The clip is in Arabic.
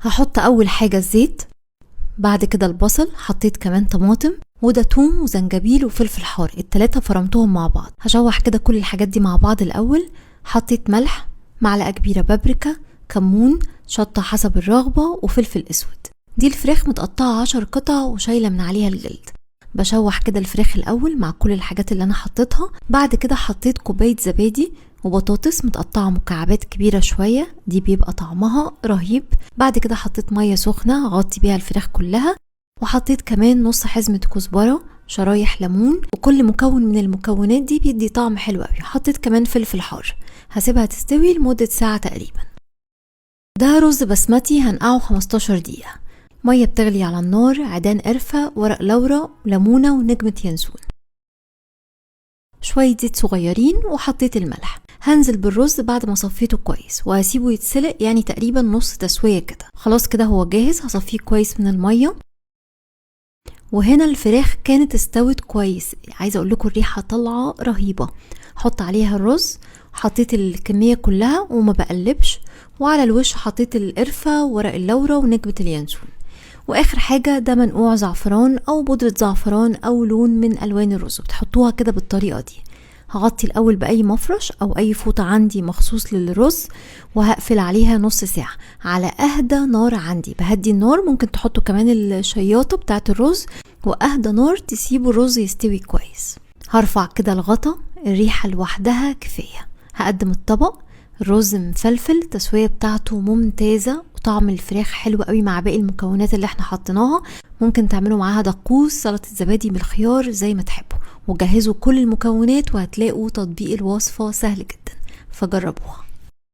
هحط اول حاجة الزيت، بعد كده البصل، حطيت كمان طماطم وده توم وزنجبيل وفلفل حار، التلاتة فرمتهم مع بعض. هشوح كده كل الحاجات دي مع بعض الاول. حطيت ملح، معلقة كبيرة بابريكا، كمون، شطة حسب الرغبة، وفلفل اسود. دي الفراخ متقطعة 10 قطع وشايلة من عليها الجلد. بشوح كده الفراخ الاول مع كل الحاجات اللي انا حطيتها. بعد كده حطيت كوباية زبادي وبطاطس متقطعة مكعبات كبيرة شوية، دي بيبقى طعمها رهيب. بعد كده حطيت مية سخنة غطي بيها الفراخ كلها، وحطيت كمان نص حزمة كزبرة، شرايح ليمون، وكل مكون من المكونات دي بيدي طعم حلو قوي. حطيت كمان فلفل حار. هسيبها تستوي لمدة ساعة تقريبا. ده رز بسمتي هنقعه 15 دقيقة. مية بتغلي على النار، عيدان قرفة، ورق لورا، ليمونة، ونجمة ينسون، شوية زيت صغيرين، وحطيت الملح. هنزل بالرز بعد ما صفيته كويس وهسيبه يتسلق يعني تقريبا نص تسوية كده. خلاص كده هو جاهز. هصفيه كويس من المية. وهنا الفراخ كانت استوت كويس، عايزة اقول لكم الريحة طالعة رهيبة. حط عليها الرز، حطيت الكمية كلها وما بقلبش، وعلى الوش حطيت القرفة وورق اللورا ونجمة اليانسون، واخر حاجة ده منقوع زعفران او بودرة زعفران او لون من الوان الرز، بتحطوها كده بالطريقة دي. هغطي الاول باي مفرش او اي فوطة عندي مخصوص للرز، وهقفل عليها نص ساعة على اهدى نار عندي. بهدي النار، ممكن تحطوا كمان الشياطة بتاعة الرز، واهدى نار تسيبوا الرز يستوي كويس. هرفع كده الغطا، الريحة لوحدها كفاية. هقدم الطبق. الرز مفلفل، تسوية بتاعته ممتازة، وطعم الفراخ حلو قوي مع باقي المكونات اللي احنا حطيناها. ممكن تعملوا معاها دقوس، سلطة زبادي بالخيار، زي ما تحبوا. وجهزوا كل المكونات وهتلاقوا تطبيق الوصفة سهل جدا، فجربوها.